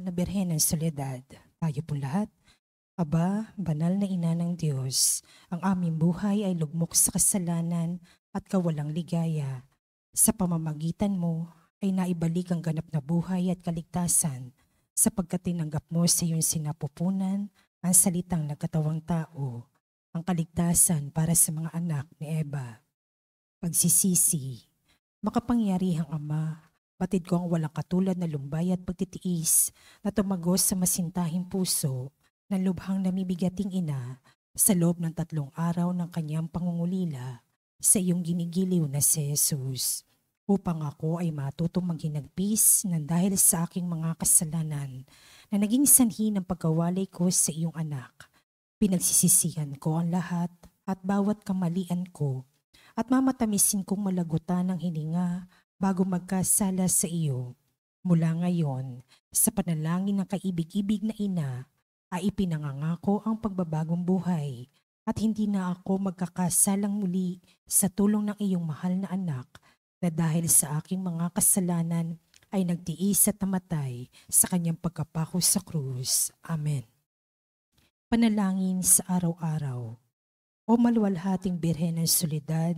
mahal na Birhen ng Soledad, tayo po lahat. Aba, banal na ina ng Diyos, ang aming buhay ay lugmok sa kasalanan at kawalang ligaya. Sa pamamagitan mo ay naibalik ang ganap na buhay at kaligtasan sapagkat tinanggap mo sa iyong sinapupunan ang salitang nagkatawang tao, ang kaligtasan para sa mga anak ni Eva. Pagsisisi, makapangyarihang Ama, batid ko ang walang katulad na lumbay at pagtitiis na tumagos sa masintahing puso ng lubhang namibigating ina sa loob ng 3 araw ng kanyang pangungulila sa iyong ginigiliw na si Jesus, upang ako ay matutong maghinagpis ng dahil sa aking mga kasalanan na naging sanhi ng pagkawalay ko sa iyong anak. Pinagsisisihan ko ang lahat at bawat kamalian ko at mamatamisin kong malagutan ng hininga bago magkasala sa iyo. Mula ngayon, sa panalangin ng kaibig-ibig na ina, ay ipinangangako ang pagbabagong buhay at hindi na ako magkakasalang muli sa tulong ng iyong mahal na anak na dahil sa aking mga kasalanan ay nagtiis at namatay sa kanyang pagkapako sa krus. Amen. Panalangin sa araw-araw. O maluwalhating Birhen ng Soledad,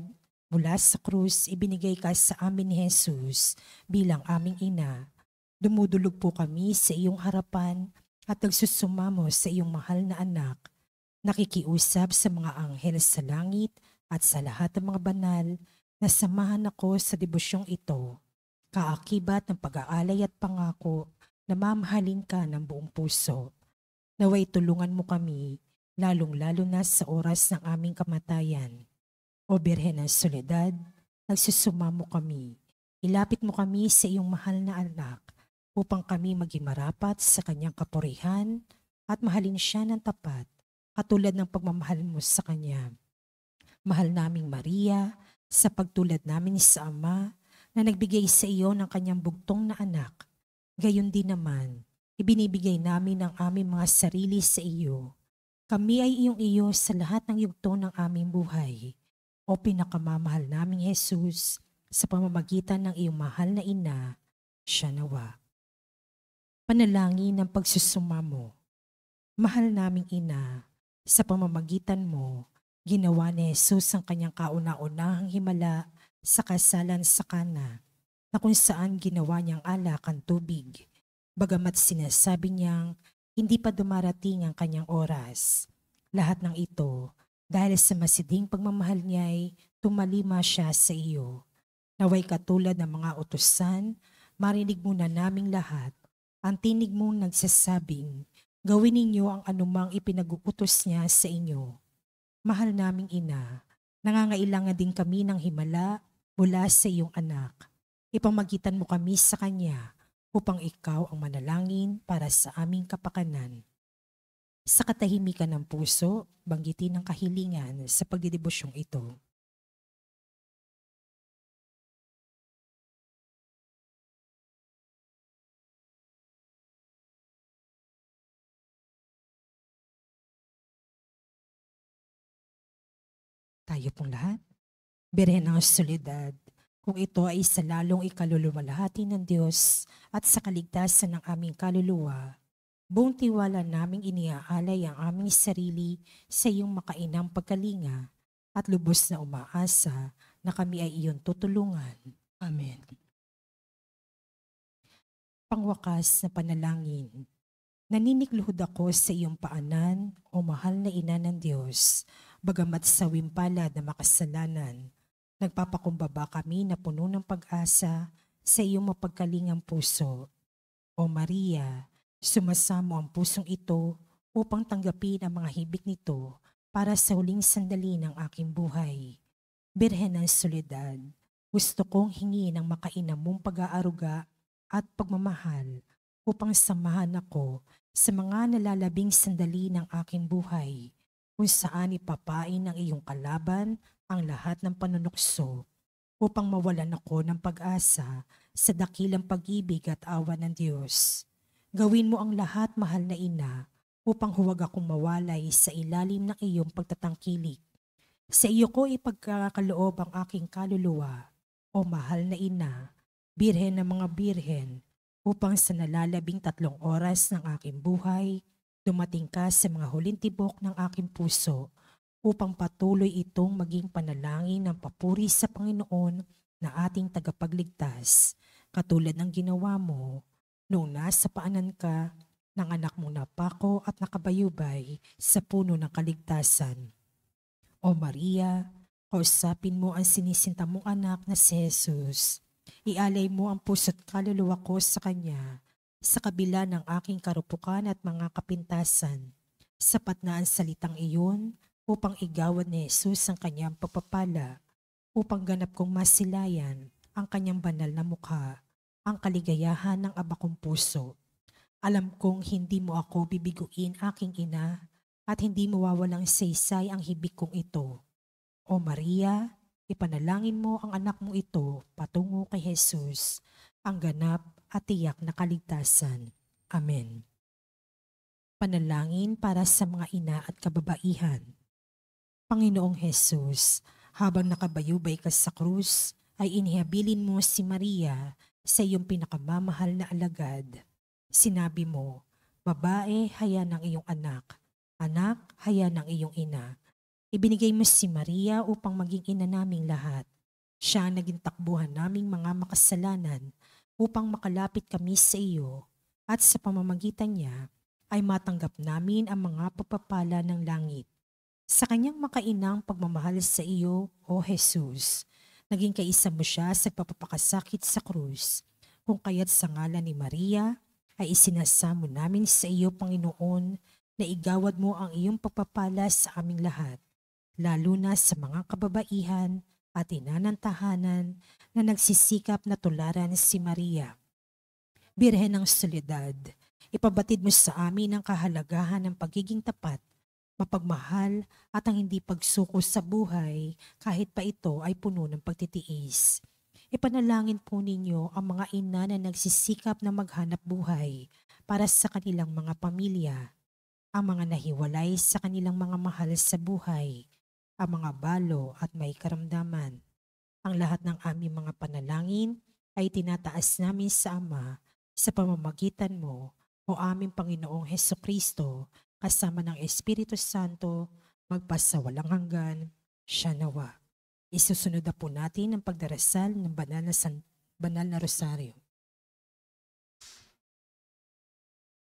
mula sa krus ibinigay ka sa amin ni Jesus bilang aming ina. Dumudulog po kami sa iyong harapan at nagsusumamo sa iyong mahal na anak. Nakikiusap sa mga anghel sa langit at sa lahat ng mga banal na samahan ako sa debusyong ito. Kaakibat ng pag-aalay at pangako na mamahalin ka ng buong puso. Naway tulungan mo kami, lalong-lalo na sa oras ng aming kamatayan. O Birhen ng Soledad, nagsusumamo kami. Ilapit mo kami sa iyong mahal na anak upang kami maging marapat sa kanyang kapurihan at mahalin siya ng tapat, katulad ng pagmamahal mo sa kanya. Mahal naming Maria, sa pagtulad namin sa Ama na nagbigay sa iyo ng kanyang bugtong na anak. Gayon din naman, ibinibigay namin ang aming mga sarili sa iyo. Kami ay iyong iyo sa lahat ng yugto ng aming buhay. O pinakamamahal naming Jesus, sa pamamagitan ng iyong mahal na ina, siya nawa. Panalangin ng pagsusumamo. Mahal naming ina, sa pamamagitan mo, ginawa ni Jesus ang kanyang kauna-unahang himala sa kasalan sa Kana, na kung saan ginawa niyang alak ang tubig, bagamat sinasabi niyang hindi pa dumarating ang kanyang oras. Lahat ng ito, dahil sa masidhing pagmamahal niya ay tumalima siya sa iyo. Naway katulad ng mga utusan, marinig muna naming lahat ang tinig mong nagsasabing, gawin ninyo ang anumang ipinag-uutos niya sa inyo. Mahal naming ina, nangangailangan din kami ng himala mula sa iyong anak. Ipamagitan mo kami sa kanya upang ikaw ang manalangin para sa aming kapakanan. Sa katahimikan ng puso, banggitin ang kahilingan sa pagdidebusyong ito. Tayo pong lahat. Birhen ng Soledad, kung ito ay sa lalong ikaluluwalhati ng Diyos at sa kaligtasan ng aming kaluluwa, buong tiwala naming iniaalay ang aming sarili sa iyong makainang pagkalinga at lubos na umaasa na kami ay iyong tutulungan. Amen. Pangwakas na panalangin. Naninikluhod ako sa iyong paanan, o mahal na ina ng Diyos, bagamat sa wimpalad na makasalanan. Nagpapakumbaba kami na puno ng pag-asa sa iyong mapagkalingang puso. O Maria, sumasamo ang pusong ito upang tanggapin ang mga hibik nito para sa huling sandali ng aking buhay. Birhen ng Soledad, gusto kong hingin ang makainam mong pag-aaruga at pagmamahal upang samahan ako sa mga nalalabing sandali ng aking buhay, kung saan ipapain ng iyong kalaban ang lahat ng panunukso upang mawalan ako ng pag-asa sa dakilang pag-ibig at awa ng Diyos. Gawin mo ang lahat, mahal na ina, upang huwag akong mawalay sa ilalim ng iyong pagtatangkilik. Sa iyo ko ipagkakaloob ang aking kaluluwa, o mahal na ina, birhen ng mga birhen, upang sa nalalabing 3 oras ng aking buhay, dumating ka sa mga huling tibok ng aking puso upang patuloy itong maging panalangin ng papuri sa Panginoon na ating tagapagligtas, katulad ng ginawa mo noong nasa paanan ka ng anak mong napako at nakabayubay sa puno ng kaligtasan. O Maria, kausapin mo ang sinisinta mong anak na si Jesus. Ialay mo ang puso't kaluluwa ko sa Kanya, sa kabila ng aking karupukan at mga kapintasan. Sapat na ang salitang iyon upang igawad ni Jesus ang Kanyang pagpapala, upang ganap kong masilayan ang Kanyang banal na mukha, ang kaligayahan ng aba kong puso. Alam kong hindi mo ako bibiguin, aking ina, at hindi mawawalang saysay ang hibik kong ito. O Maria, ipanalangin mo ang anak mo ito patungo kay Jesus, ang ganap at tiyak na kaligtasan. Amen. Panalangin para sa mga ina at kababaihan. Panginoong Jesus, habang nakabayubay ka sa krus, ay inihabilin mo si Maria sa iyong pinakamamahal na alagad. Sinabi mo, babae, haya ng iyong anak, anak, haya ng iyong ina. Ibinigay mo si Maria upang maging ina naming lahat. Siya ang naging takbuhan naming mga makasalanan upang makalapit kami sa iyo, at sa pamamagitan niya ay matanggap namin ang mga pagpapala ng langit. Sa kanyang makainang pagmamahal sa iyo, O Jesus, naging kaisa mo siya sa pagpapakasakit sa krus, kung kaya't sa ngalan ni Maria ay isinasamo namin sa iyo, Panginoon, na igawad mo ang iyong pagpapala sa aming lahat, lalo na sa mga kababaihan at ina ng tahanan na nagsisikap na tularan si Maria. Birhen ng Soledad, ipabatid mo sa amin ang kahalagahan ng pagiging tapat, mapagmahal at ang hindi pagsuko sa buhay kahit pa ito ay puno ng pagtitiis. Ipanalangin po ninyo ang mga ina na nagsisikap na maghanap buhay para sa kanilang mga pamilya, ang mga nahiwalay sa kanilang mga mahal sa buhay, ang mga balo at may karamdaman. Ang lahat ng aming mga panalangin ay tinataas namin sa Ama sa pamamagitan mo, o aming Panginoong Hesukristo, kasama ng Espiritu Santo, magpasawalang hanggan. Siya nawa. Isusunod na po natin ang pagdarasal ng banal na rosaryo.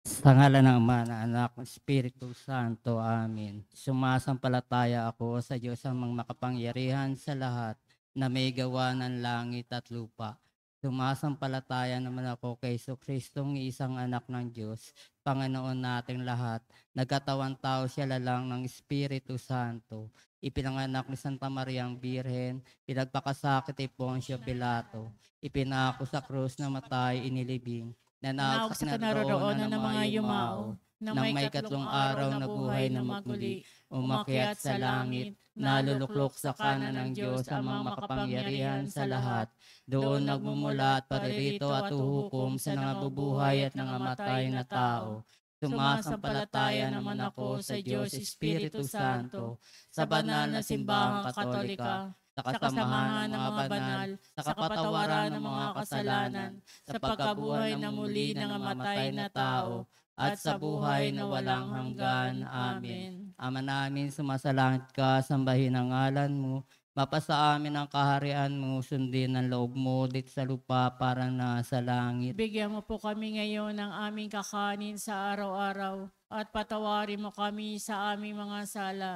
Sa ngalan ng Ama, ng Anak, ng Espiritu Santo. Amen. Sumasampalataya ako sa Diyos ang makapangyarihan sa lahat na may gawa ng langit at lupa. Sumasampalataya naman ako kay Kristong isang anak ng Diyos, Panginoon nating lahat. Nagkatawang tao siya lalang ng Espiritu Santo. Ipinanganak ni Santa Mariang Birhen, pinagpakasakit ni Poncio Pilato. Ipinako sa krus na matay, inilibing. Nanawag sa kinaroroonan ng mga yumao, nang may 3 araw na buhay na magmuli, umakyat sa langit, naluluklok sa kanan ng Diyos ang mga makapangyarihan sa lahat. Doon nagmumula at paririto at uhukom sa nangabubuhay at nangamatay na tao. Sumasampalataya naman ako sa Diyos Espiritu Santo, sa banal na simbahang Katolika, sa kasamahan ng mga banal, sa kapatawaran ng mga kasalanan, sa pagkabuhay na muli ng namatay na tao, at sa buhay na walang hanggan. Amen. Ama namin, sumasalangit ka, sambahin ang ngalan mo, mapasa amin ang kaharian mo, sundin ang loob mo dito sa lupa para na sa langit. Bigyan mo po kami ngayon ng aming kakanin sa araw-araw, at patawarin mo kami sa aming mga sala,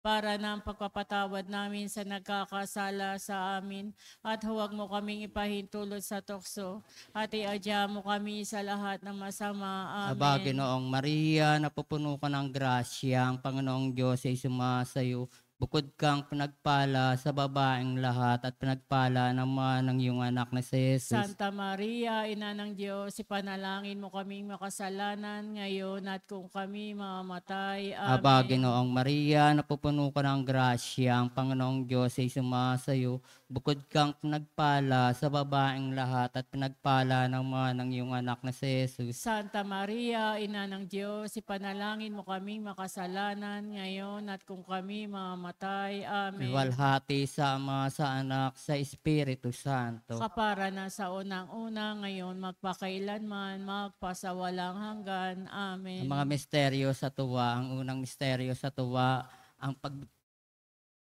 para ng pagpapatawad namin sa nagkakasala sa amin, at huwag mo kaming ipahintulot sa tukso, at iadya mo kami sa lahat ng masama. Amen. Aba, Ginoong Maria, napupuno ka ng grasya, ang Panginoong Diyos ay sumasayo. Bukod kang pinagpala sa babaeng lahat, at pinagpala naman ng iyong anak na si Jesus. Santa Maria, Ina ng Diyos, ipanalangin mo kaming makasalanan ngayon at kung kami mamamatay. Amen. Aba, Ginoong Maria, napupuno ka ng grasya, ang Panginoong Diyos ay sumasayo. Bukod kang pinagpala sa babaeng lahat at pinagpala naman ng iyong anak na si Jesus. Santa Maria, Ina ng Diyos, ipanalangin mo kaming makasalanan ngayon at kung kami mamamatay. Amen. Luwalhati sa Ama, sa Anak, sa Espiritu Santo. Kapara na sa unang-una, ngayon magpakailanman, magpasawalang hanggan. Amen. Ang mga misteryo sa tuwa, ang unang misteryo sa tuwa, ang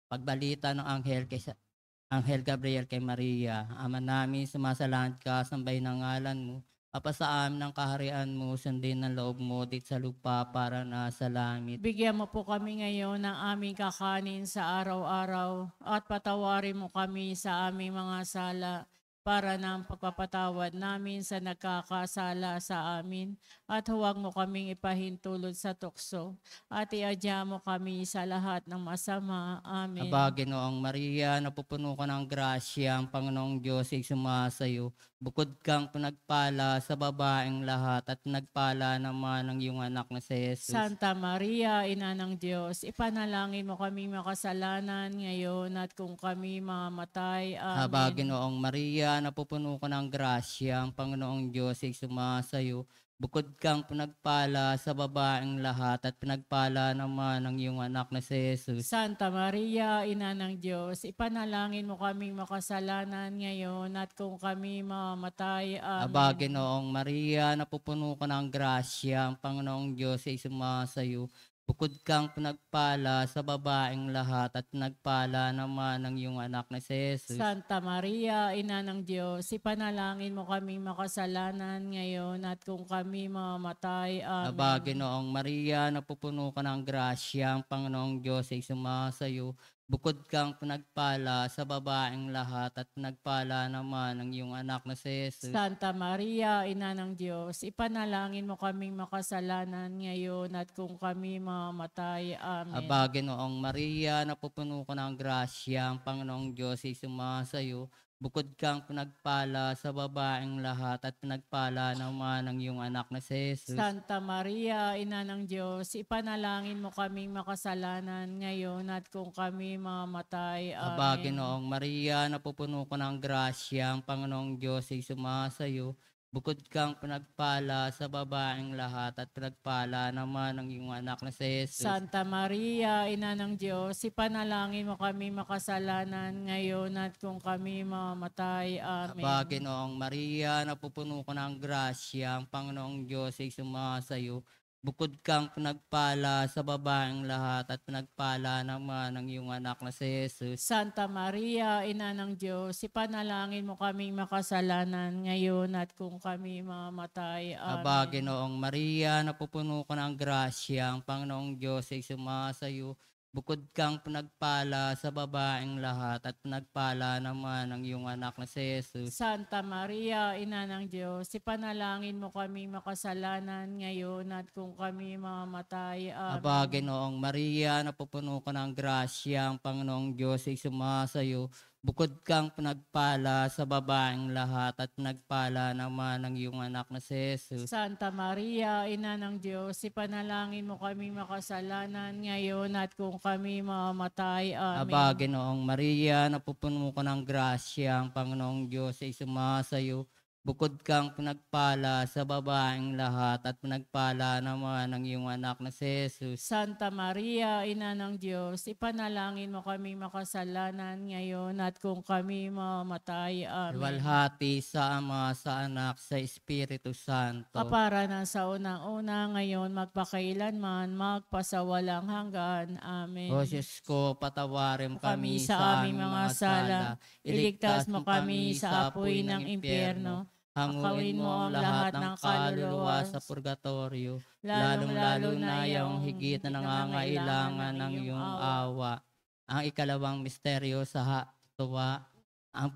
pagbalita ng Anghel Gabriel kay Maria. Ama namin, sumasalangit ka, sambahin ang ngalan mo. Papasa amin ang kaharian mo, sundin ang loob mo dito sa lupa para na sa langit. Bigyan mo po kami ngayon ng aming kakanin sa araw-araw at patawarin mo kami sa aming mga sala para ng pagpapatawad namin sa nagkakasala sa amin at huwag mo kaming ipahintulot sa tukso at iadya mo kami sa lahat ng masama. Amen. Aba, Ginoong Maria, napupuno ka ng grasya, ang Panginoong Diyos ay sumasayo. Bukod kang pinagpala sa babaeng lahat at pinagpala naman ng iyong anak na si Jesus. Santa Maria, Ina ng Diyos, ipanalangin mo kami makasalanan ngayon at kung kami mamamatay. Amen. Aba, Ginoong Maria, napupuno ka ng grasya, ang Panginoong Diyos ay sumasayo. Bukod kang pinagpala sa babaeng lahat at pinagpala naman ng iyong anak na si Jesus. Santa Maria, Ina ng Diyos, ipanalangin mo kaming makasalanan ngayon at kung kami mamamatay. Amen. Aba, Ginoong Maria, napupuno ka ng grasya, ang Panginoong Diyos ay sumasayo. Bukod kang pinagpala sa babaeng lahat at pinagpala naman ng iyong anak na si Jesus. Santa Maria, Ina ng Diyos, ipanalangin mo kaming makasalanan ngayon at kung kami mamamatay. Amen. Aba, Ginoong Maria, napupuno ka ng grasya, ang Panginoong Diyos ay sumasayo. Bukod kang pinagpala sa babaeng lahat at pinagpala naman ng iyong anak na si Jesus. Santa Maria, Ina ng Diyos, ipanalangin mo kaming makasalanan ngayon at kung kami mamamatay. Amen. Aba, Ginoong Maria, napupuno ka ng grasya, ang Panginoong Diyos ay sumasayo. Bukod kang pinagpala sa babaeng lahat at pinagpala naman ng iyong anak na si Jesus. Santa Maria, Ina ng Diyos, ipanalangin mo kaming makasalanan ngayon at kung kami mamamatay. Amen. Aba, Ginoong Maria, napupuno ka ng grasya, ang Panginoong Diyos ay sumasayo. Bukod kang pinagpala sa babaeng lahat at pinagpala naman ng iyong anak na si Jesus. Santa Maria, Ina ng Diyos, ipanalangin mo kami makasalanan ngayon at kung kami mamamatay. Amen. Aba, Ginoong Maria, napupuno ka ng grasya, ang Panginoong Diyos ay sumasayo. Bukod kang pinagpala sa babaeng lahat at pinagpala naman ng iyong anak na si Jesus. Santa Maria, Ina ng Diyos, ipanalangin mo kaming makasalanan ngayon at kung kami mamamatay. Amen. Aba, Ginoong Maria, napupuno ka ng grasya, ang Panginoong Diyos ay sumasayo. Bukod kang pinagpala sa babaeng lahat at pinagpala naman ng iyong anak na si Jesus. Santa Maria, Ina ng Diyos, ipanalangin mo kaming makasalanan ngayon at kung kami mamamatay. Amen. Aba, Ginoong Maria, napupuno ka ng grasya, ang Panginoong Diyos ay sumasayo. Bukod kang pinagpala sa babaeng lahat at pinagpala naman ng iyong anak na si Jesus. Santa Maria, Ina ng Diyos, ipanalangin mo kaming makasalanan ngayon at kung kami mamamatay. Amen. Aba, Ginoong Maria, napupuno ka ng grasya, ang Panginoong Diyos ay sumasayo. Bukod kang pinagpala sa babaeng lahat at pinagpala naman ng iyong anak na si Jesus. Santa Maria, Ina ng Diyos, ipanalangin mo kaming makasalanan ngayon at kung kami mamamatay. Amen. Luwalhati sa Ama, sa Anak, sa Espiritu Santo. Kapara na sa unang-una, ngayon magpakailanman, magpasawalang hanggan. Amen. O Diyos ko, patawarin Kami sa aming mga sala, iligtas mo kami sa apoy ng impyerno. Hanguin mo ang lahat ng kaluluwa sa purgatorio, lalong-lalo na yung higit na nangangailangan ng iyong awa. Ang ikalawang misteryo sa tuwa, ang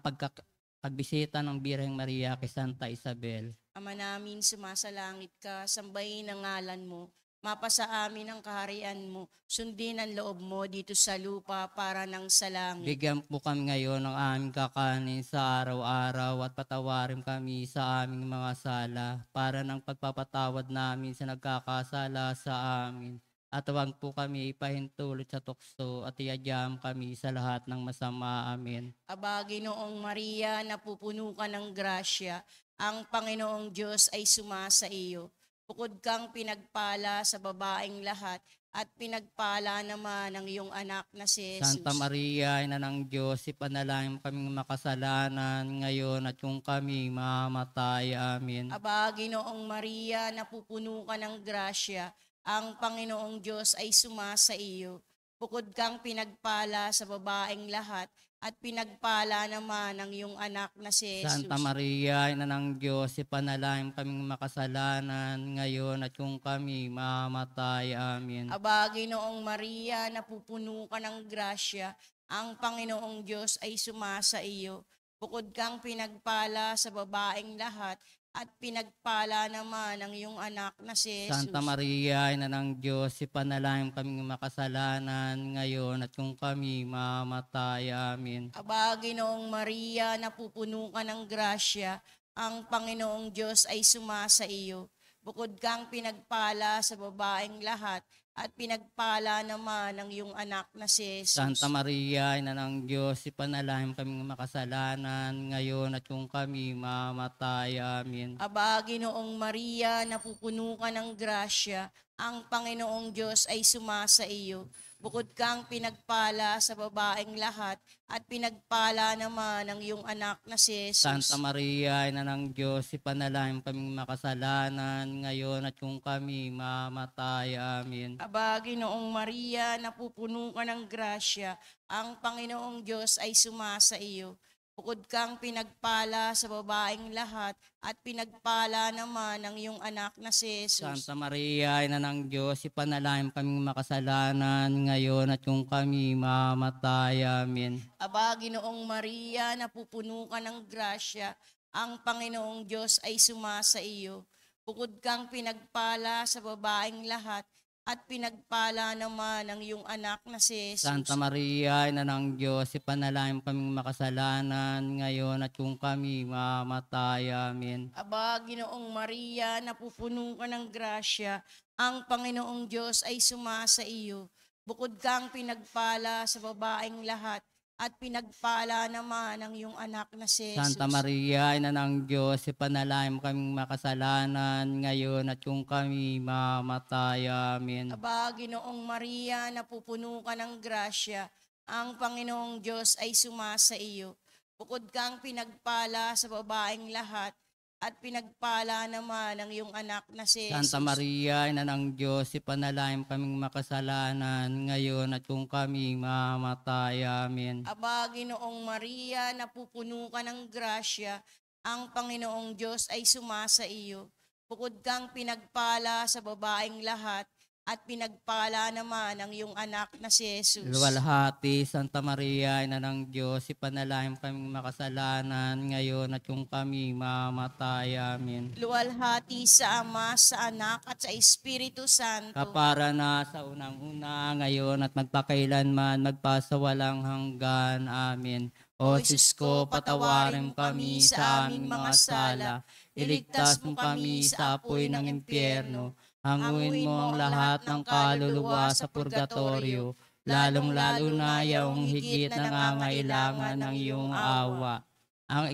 pagbisita ng Birheng Maria kay Santa Isabel. Ama namin, sumasalangit ka, sambahin ang ngalan mo. Mapasa amin ang kaharian mo. Sundin ang loob mo dito sa lupa para ng sa langit. Bigyan po kami ngayon ng aming kakanin sa araw-araw at patawarin kami sa aming mga sala para ng pagpapatawad namin sa nagkakasala sa amin. At huwag po kami ipahintulot sa tukso at iadyahan kami sa lahat ng masama. Amen. Aba, Ginoong Maria, napupuno ka ng grasya, ang Panginoong Diyos ay sumasa iyo. Bukod kang pinagpala sa babaeng lahat, at pinagpala naman ang iyong anak na si Jesus. Santa Maria, Ina ng Diyos, ipanalangin mo kaming makasalanan ngayon at kung kami mamatay. Amen. Aba, Ginoong Maria, napupuno ka ng grasya, ang Panginoong Diyos ay sumasa iyo. Bukod kang pinagpala sa babaeng lahat, at pinagpala naman ang iyong anak na si Jesus. Santa Maria, Ina ng Diyos, ipanalangin mo kaming makasalanan ngayon at kung kami mamatay. Amen. Aba, Ginoong Maria, napupuno ka ng grasya, ang Panginoong Diyos ay sumasa iyo. Bukod kang pinagpala sa babaeng lahat, at pinagpala naman ang iyong anak na si Jesus. Santa Maria, Ina ng Diyos, ipanalangin mo kaming makasalanan ngayon at kung kami mamatay. Amen. Aba, Ginoong Maria, napupuno ka ng grasya, ang Panginoong Diyos ay sumasa iyo. Bukod kang pinagpala sa babaeng lahat, at pinagpala naman ang iyong anak na si Jesus. Santa Maria, Ina ng Diyos, ipanalangin mo kaming makasalanan ngayon at kung kami mamatay. Amen. Aba, Ginoong Maria, napupuno ka ng grasya, ang Panginoong Diyos ay sumasa iyo. Bukod kang pinagpala sa babaeng lahat, at pinagpala naman ang iyong anak na si Jesus. Santa Maria, Ina ng Diyos, ipanalangin mo kaming makasalanan ngayon at kung kami mamatay. Amen. Aba, Ginoong Maria, napupuno ka ng grasya, ang Panginoong Diyos ay sumasa iyo. Bukod kang pinagpala sa babaeng lahat, at pinagpala naman ang iyong anak na si Jesus. Santa Maria, Ina ng Diyos, ipanalangin mo kaming makasalanan ngayon at kung kami mamatay. Amen. Aba, Ginoong Maria, napupuno ka ng grasya, ang Panginoong Diyos ay sumasa iyo. Bukod kang pinagpala sa babaeng lahat, at pinagpala naman ang iyong anak na si Jesus. Santa Maria, Ina ng Diyos, ipanalangin mo kaming makasalanan ngayon at kung kami mamatay. Amen. Aba, Ginoong Maria, napupuno ka ng grasya, ang Panginoong Diyos ay sumasa iyo. Bukod kang pinagpala sa babaeng lahat, at pinagpala naman ang iyong anak na si Jesus. Santa Maria, Ina ng Diyos, ipanalangin mo kaming makasalanan ngayon at kung kami mamatay. Amen. Aba, Ginoong Maria, napupuno ka ng grasya, ang Panginoong Diyos ay sumasa iyo. Bukod kang pinagpala sa babaeng lahat, at pinagpala naman ang iyong anak na si Jesus. Santa Maria, Ina ng Diyos, ipanalangin mo kaming makasalanan ngayon at kung kami mamatay. Amen. Aba, Ginoong Maria, napupuno ka ng grasya, ang Panginoong Diyos ay sumasa iyo. Bukod kang pinagpala sa babaeng lahat, at pinagpala naman ang iyong anak na si Jesus. Luwalhati, Santa Maria, Ina ng Diyos, ipanalangin mo kaming makasalanan ngayon at kung kami mamatay. Amen. Luwalhati sa Ama, sa Anak, at sa Espiritu Santo. Kapara na sa unang-una ngayon at magpakailanman, magpasawalang hanggan. Amen. O Diyos ko, patawarin mo kami sa aming mga sala. Iligtas mo kami sa apoy ng impyerno. Hanguin mo ang lahat ng kaluluwa sa purgatorio, lalong-lalo na yung higit na nangangailangan ng iyong awa. Ang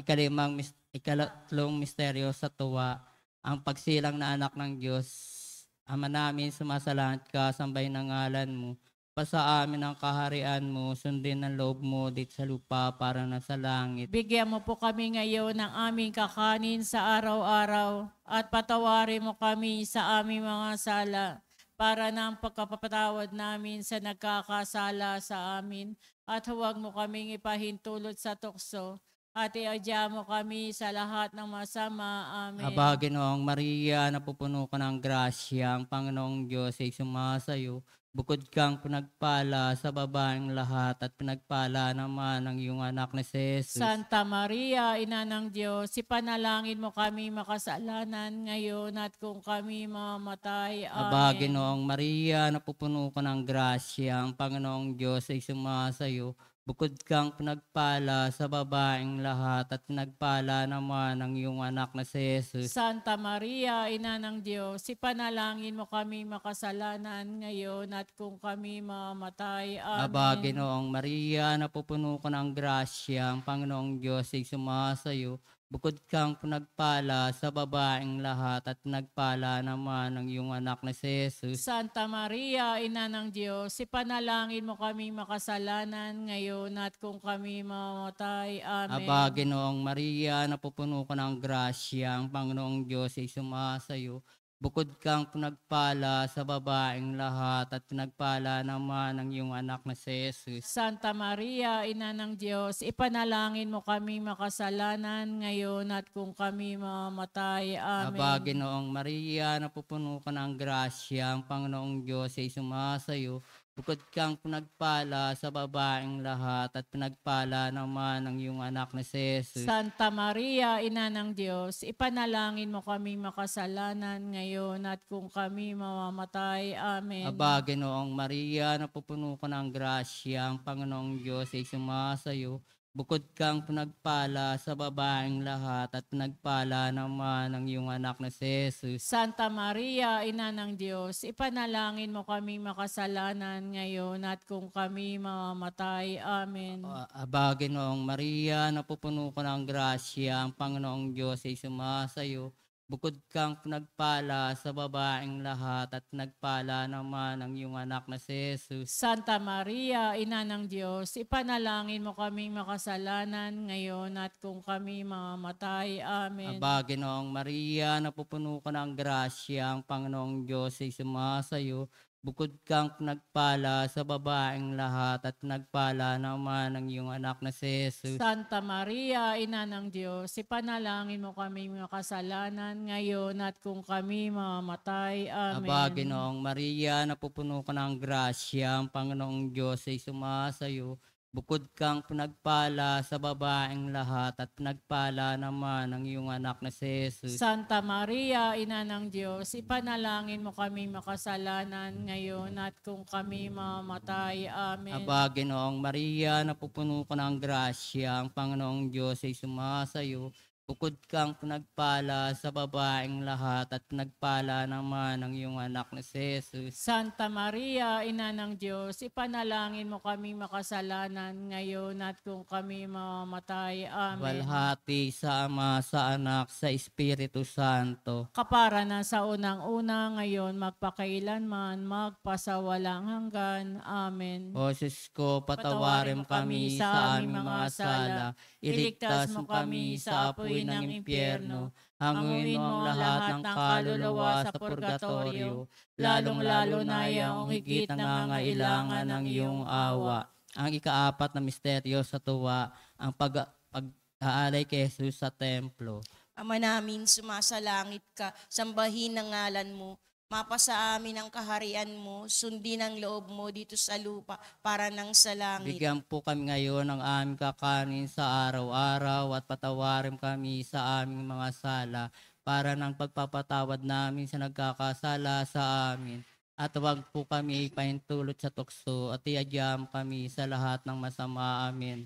ikatatlong misteryo sa tuwa, ang pagsilang na anak ng Diyos. Ama namin, sumasalangit ka, sambahin ang ngalan mo. Pasa amin ang kaharian mo, sundin ang loob mo dito sa lupa para na sa langit. Bigyan mo po kami ngayon ng aming kakanin sa araw-araw, at patawarin mo kami sa aming mga sala, para na ang pagkapatawad namin sa nagkakasala sa amin, at huwag mo kaming ipahintulot sa tukso, at iadya mo kami sa lahat ng masama. Amen. Aba, Ginoong Maria, napupuno ka ng grasya, ang Panginoong Diyos ay sumasayo. Bukod kang pinagpala sa babaeng lahat, at pinagpala naman ang iyong anak na si Jesus. Santa Maria, Ina ng Diyos, ipanalangin mo kami makasalanan ngayon at kung kami mamatay. Amen. Aba, Ginoong Maria, napupuno ka ng grasya, ang Panginoong Diyos ay sumasayo. Bukod kang pinagpala sa babaeng lahat at pinagpala naman ang iyong anak na si Jesus. Santa Maria, Ina ng Diyos, ipanalangin mo kami makasalanan ngayon at kung kami mamamatay. Aba, Amen. Ginoong Maria, napupuno ka ng grasya, ang Panginoong Diyos ay sumasayo. Bukod kang pinagpala sa babaeng lahat at pinagpala naman ang iyong anak na si Jesus. Santa Maria, Ina ng Diyos, ipanalangin mo kami makasalanan ngayon at kung kami mamamatay. Amen. Aba, Ginoong Maria, napupuno ka ng grasya, ang Panginoong Diyos ay sumasayo. Bukod kang pinagpala sa babaeng lahat at pinagpala naman ang iyong anak na si Jesus. Santa Maria, Ina ng Diyos, ipanalangin mo kami makasalanan ngayon at kung kami mamamatay. Amen. Aba, Ginoong Maria, napupuno ka ng grasya, ang Panginoong Diyos ay sumasayo. Bukod kang pinagpala sa babaeng lahat at pinagpala naman ang iyong anak na si Jesus. Santa Maria, Ina ng Diyos, ipanalangin mo kami makasalanan ngayon at kung kami mamamatay. Amen. Aba, Ginoong Maria, napupuno ka ng grasya, ang Panginoong Diyos ay sumasayo. Bukod kang pinagpala sa babaeng lahat at pinagpala naman ang iyong anak na si Jesus. Santa Maria, Ina ng Diyos, ipanalangin mo kami makasalanan ngayon at kung kami mamamatay. Amen. Aba, Ginoong Maria, napupuno ka ng grasya, ang Panginoong Diyos ay sumasayo. Bukod kang pinagpala sa babaeng lahat at pinagpala naman ang iyong anak na si Jesus. Santa Maria, Ina ng Diyos, ipanalangin mo kami makasalanan ngayon at kung kami mamamatay. Amen. Aba, Ginoong Maria, napupuno ka ng grasya, ang Panginoong Diyos ay sumasayo. Bukod kang pinagpala sa babaeng lahat at pinagpala naman ang iyong anak na si Jesus. Santa Maria, Ina ng Diyos, ipanalangin mo kami makasalanan ngayon at kung kami mamamatay. Amen. Aba, Ginoong Maria, napupuno ka ng grasya, ang Panginoong Diyos ay sumasayo. Bukod kang pinagpala sa babaeng lahat at pinagpala naman ang iyong anak na si Jesus. Santa Maria, Ina ng Diyos, ipanalangin mo kami makasalanan ngayon at kung kami mamamatay. Amen. Aba, Ginoong Maria, napupuno ka ng grasya, ang Panginoong Diyos ay sumasayo. Bukod kang pinagpala sa babaeng lahat at pinagpala naman ang iyong anak na si Jesus. Santa Maria, Ina ng Diyos, ipanalangin mo kami makasalanan ngayon at kung kami mamamatay. Amen. Walhati sa Ama, sa Anak, sa Espiritu Santo. Kapara na sa unang-una, ngayon magpakailanman, magpasawalang hanggan. Amen. O Diyos ko, patawarin kami sa aming mga sala. Iligtas mo kami sa apoy ng impyerno. Hanguin mo ang lahat ng kaluluwa sa purgatorio, lalong-lalo na yung higit na nangangailangan ng iyong awa. Ang ikaapat na misteryo sa tuwa, ang pag-aalay kay Jesus sa templo. Ama namin, sumasalangit ka, sambahin ang ngalan mo. Mapasa amin ang kaharian mo, sundin ang loob mo dito sa lupa para nang sa langit. Bigyan po kami ngayon ng aming kakanin sa araw-araw at patawarin kami sa aming mga sala para ng pagpapatawad namin sa nagkakasala sa amin. At huwag po kami ipahintulot sa tukso at iadyaam kami sa lahat ng masama. Amen.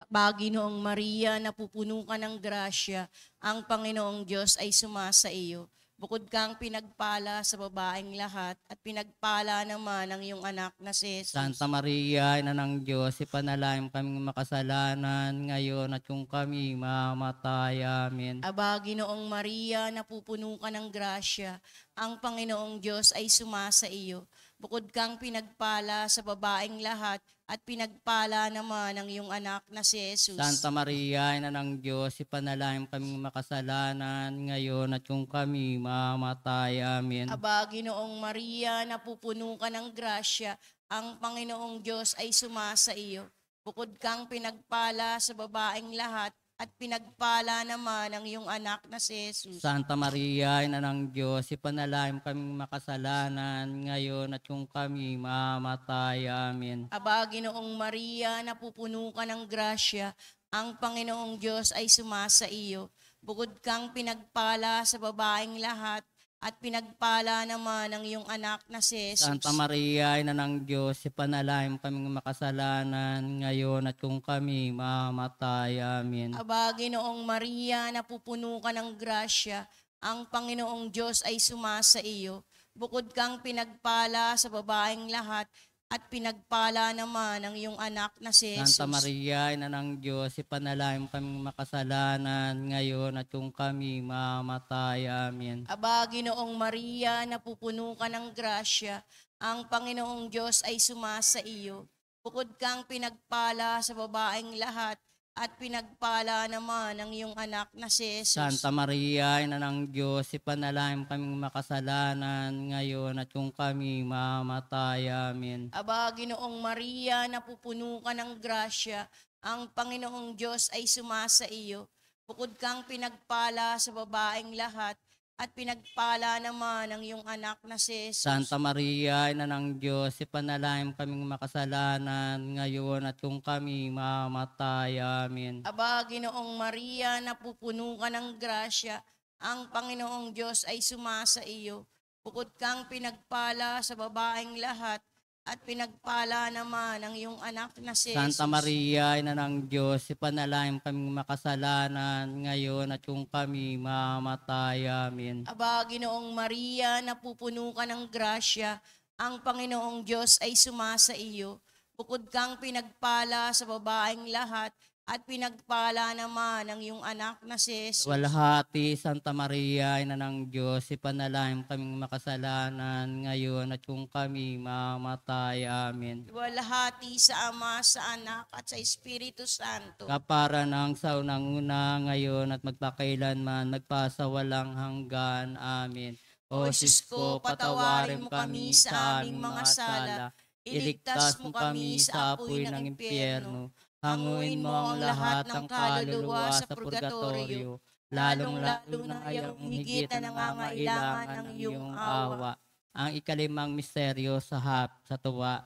Baginoong Maria, napupuno ka ng grasya, ang Panginoong Diyos ay sumasa iyo. Bukod kang pinagpala sa babaeng lahat at pinagpala naman ang iyong anak na si Jesus. Santa Maria, Ina ng Diyos, ipanalangin kaming makasalanan ngayon at kung kami mamatay. Amen. Aba, Ginoong Maria, napupuno ka ng grasya, ang Panginoong Diyos ay sumasa iyo. Bukod kang pinagpala sa babaeng lahat at pinagpala naman ang iyong anak na si Jesus. Santa Maria, Ina ng Diyos, ipanalangin kaming makasalanan ngayon at kung kami mamatay. Amen. Aba, Ginoong Maria, napupuno ka ng grasya, ang Panginoong Diyos ay sumasa iyo. Bukod kang pinagpala sa babaeng lahat at pinagpala naman ang iyong anak na si Jesus. Santa Maria, Ina ng Diyos, ipanalangin kaming makasalanan ngayon at kung kami mamatay. Amen. Aba, Ginoong Maria, napupuno ka ng grasya, ang Panginoong Diyos ay sumasa iyo. Bukod kang pinagpala sa babaeng lahat at pinagpala naman ang iyong anak na si Jesus. Santa Maria, Ina ng Diyos, ipanalangin mo kaming makasalanan ngayon at kung kami mamatay. Amen. Aba, Ginoong Maria, napupuno ka ng grasya, ang Panginoong Diyos ay sumasa iyo. Bukod kang pinagpala sa babaeng lahat, at pinagpala naman ang iyong anak na si Jesus. Santa Maria, Ina ng Diyos, ipanalangin mo kaming makasalanan ngayon at kung kami mamatay. Amen. Aba, Ginoong Maria, napupuno ka ng grasya, ang Panginoong Diyos ay sumasa iyo. Bukod kang pinagpala sa babaeng lahat, at pinagpala naman ang iyong anak na si Jesus. Santa Maria, Ina ng Diyos, ipanalangin mo kaming makasalanan ngayon at kung kami mamatay. Amen. Aba, Ginoong Maria, napupuno ka ng grasya, ang Panginoong Diyos ay sumasa iyo. Bukod kang pinagpala sa babaeng lahat, at pinagpala naman ang iyong anak na si Jesus. Santa Maria, Ina ng Diyos, ipanalangin mo kaming makasalanan ngayon at kung kami mamatay. Amen. Aba, Ginoong Maria, napupuno ka ng grasya, ang Panginoong Diyos ay sumasa iyo. Bukod kang pinagpala sa babaeng lahat, at pinagpala naman ang iyong anak na si Jesus. Santa Maria, Ina ng Diyos, ipanalangin mo kaming makasalanan ngayon at kung kami mamatay. Amen. Aba, Ginoong Maria, napupuno ka ng grasya, ang Panginoong Diyos ay sumasa iyo. Bukod kang pinagpala sa babaeng lahat, at pinagpala naman ang iyong anak na si Jesus. Walhati, Santa Maria, Ina ng Diyos, ipanalangin mo kaming makasalanan ngayon at kung kami mamatay. Amen. Walhati sa Ama, sa Anak, at sa Espiritu Santo. Kapara ng sa unang-una ngayon at magpakailanman, magpasawalang hanggan. Amen. O Diyos ko, patawarin mo kami sa aming mga sala. Iligtas mo kami sa apoy ng impyerno. Hanguin mo ang lahat ng kaluluwa sa purgatorio, lalong-lalo na yung higit na nangangailangan ng iyong awa. Ang ikalimang misteryo sa tuwa,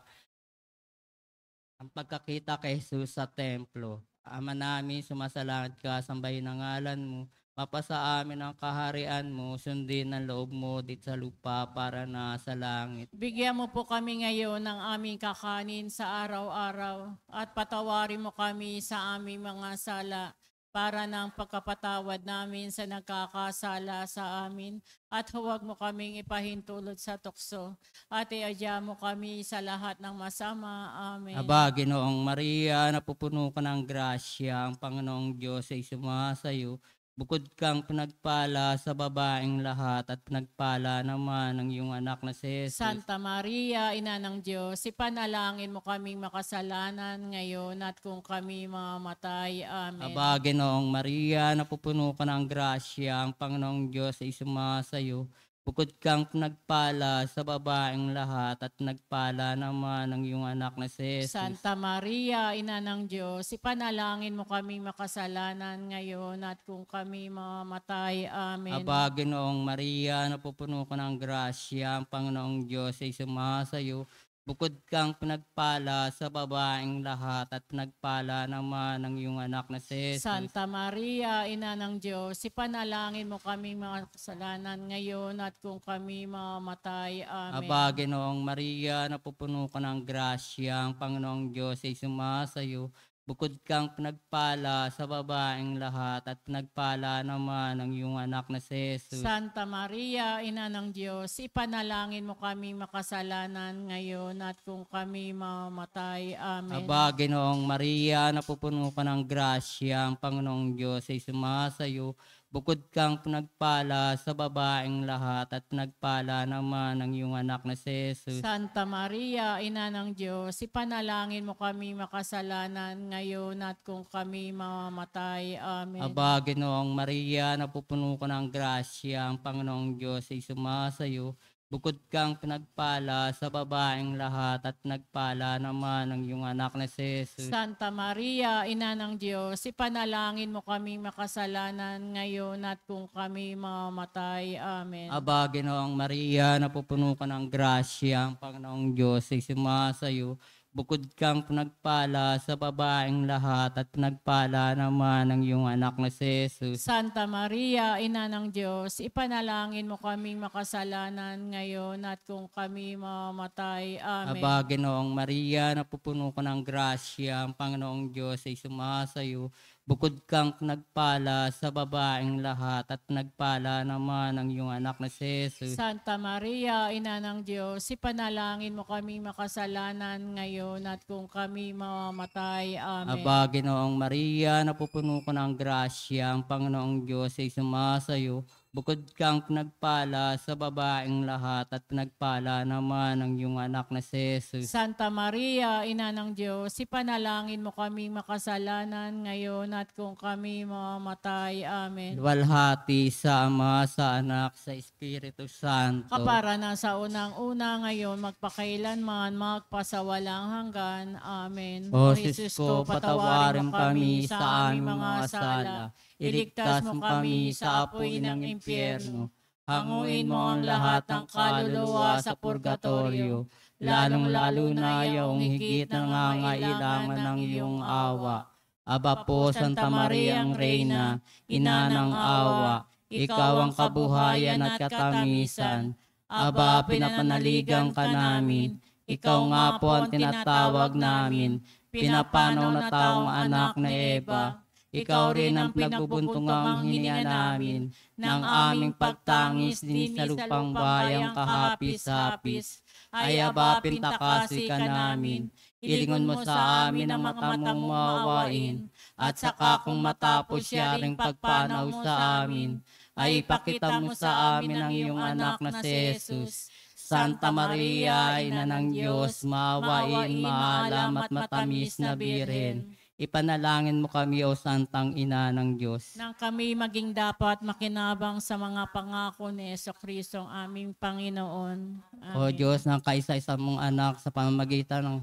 ang pagkakita kay Jesus sa templo. Ama namin, sumasalangit ka, sambahin ang ngalan mo. Mapasa amin ang kaharian mo, sundin ang loob mo dito sa lupa para na sa langit. Bigyan mo po kami ngayon ng aming kakanin sa araw-araw at patawarin mo kami sa aming mga sala para ng pagkapatawad namin sa nagkakasala sa amin at huwag mo kaming ipahintulot sa tukso at iadya mo kami sa lahat ng masama. Amen. Aba, Ginoong Maria, napupuno ka ng grasya, ang Panginoong Diyos ay sumasayo. Bukod kang pinagpala sa babaeng lahat at pinagpala naman ang iyong anak na si Jesus. Santa Maria, Ina ng Diyos, ipanalangin mo kaming makasalanan ngayon at kung kami mamatay. Amen. Aba, Ginoong Maria, napupuno ka ng grasya, ang Panginoong Diyos ay sumasayo. Bukod kang pinagpala sa babaeng lahat at pinagpala naman ang iyong anak na si Jesus. Santa Maria, Ina ng Diyos, ipanalangin mo kaming makasalanan ngayon at kung kami mamatay. Amen. Aba, Ginoong Maria, napupuno ka ng grasya, ang Panginoong Diyos ay sumasayo. Bukod kang pinagpala sa babaeng lahat at pinagpala naman ang iyong anak na si Jesus. Santa Maria, Ina ng Diyos, ipanalangin mo kaming mga kasalanan ngayon at kung kami mamatay. Amen. Aba, Ginoong Maria, napupuno ka ng grasya, ang Panginoong Diyos ay sumasayo. Bukod kang pinagpala sa babaeng lahat at pinagpala naman ang iyong anak na si Jesus. Santa Maria, Ina ng Diyos, ipanalangin mo kami makasalanan ngayon at kung kami mamatay. Amen. Aba, Ginoong Maria, napupuno ka ng grasya, ang Panginoong Diyos ay sumasayo. Bukod kang pinagpala sa babaeng lahat at pinagpala naman ang iyong anak na si Jesus. Santa Maria, Ina ng Diyos, ipanalangin mo kami makasalanan ngayon at kung kami mamatay. Amen. Aba, Ginoong Maria, napupuno ka ng grasya, ang Panginoong Diyos ay sumasayo. Bukod kang pinagpala sa babaeng lahat at pinagpala naman ang iyong anak na si Jesus. Santa Maria, Ina ng Diyos, ipanalangin mo kami makasalanan ngayon at kung kami mamatay. Amen. Aba, Ginoong Maria, napupuno ka ng grasya, ang Panginoong Diyos ay sumasayo. Bukod kang pinagpala sa babaeng lahat at pinagpala naman ang iyong anak na si Jesus. Santa Maria, Ina ng Diyos, ipanalangin mo kaming makasalanan ngayon at kung kami mamamatay. Amen. Aba, Ginoong Maria, napupuno ka ng grasya, ang Panginoong Diyos ay sumasayo. Bukod kang nagpala sa babaeng lahat at nagpala naman ang iyong anak na si Jesus. Santa Maria, Ina ng Diyos, ipanalangin mo kaming makasalanan ngayon at kung kami mamamatay. Amen. Aba, Ginoong Maria, napupuno ka ng grasya, ang Panginoong Diyos ay sumasayo. Bukod kang nagpala sa babaeng lahat at nagpala naman ang iyong anak na si Jesus. Santa Maria, Ina ng Diyos, ipanalangin mo kaming makasalanan ngayon at kung kami mamamatay. Amen. Luwalhati sa Ama, sa Anak, sa Espiritu Santo. Kapara na sa unang-una ngayon, magpakailanman, magpasawalang hanggan. Amen. O Jesus ko, patawarin mo kami sa aming mga sala. Iligtas mo kami sa apoy ng impyerno. Hanguin mo ang lahat ng kaluluwa sa purgatorio, lalong-lalo na yung higit na nangangailangan ng iyong awa. Aba po, Santa Maria ang Reyna, Ina ng awa, ikaw ang kabuhayan at katamisan. Aba, pinapanaligan ka namin, ikaw nga po ang tinatawag namin, pinapanaw na taong anak na Eva. Ikaw rin ang pinagbubuntungang hininga namin ng aming pagtangis din sa lupang bayang kahapis-hapis. Ay aba, pintakasi ka namin, ilingon mo sa amin ang mata mong maawain, at saka kung matapos siya ring pagpanaw sa amin, ay ipakita mo sa amin ang iyong anak na si Jesus. Santa Maria, Ina ng Diyos, maawain, maalam at matamis na Birhen, ipanalangin mo kami, O Santang Ina ng Diyos. Nang kami maging dapat makinabang sa mga pangako ni Jesucristo ang aming Panginoon. Amen. O Diyos, ng kaisa-isa mong anak sa pamamagitan ng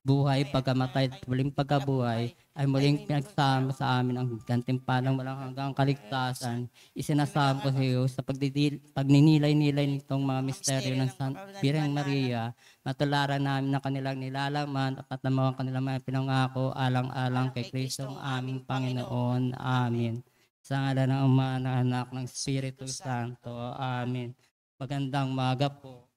buhay, pagkamatay at muling pagkabuhay, ay muling pinagsama sa amin ang gantimpalang walang hanggang kaligtasan. Isinasama ko sa iyo sa pagninilay-nilay nitong mga misteryo ng Birheng Maria, natularan namin na kanilang nilalaman at natamawan kanilang mga pinangako alang-alang kay Kristo ang aming Panginoon. Amen. Sa ngalan ng Ama, ng Anak, ng Espiritu Santo. Amen. Magandang umaga po.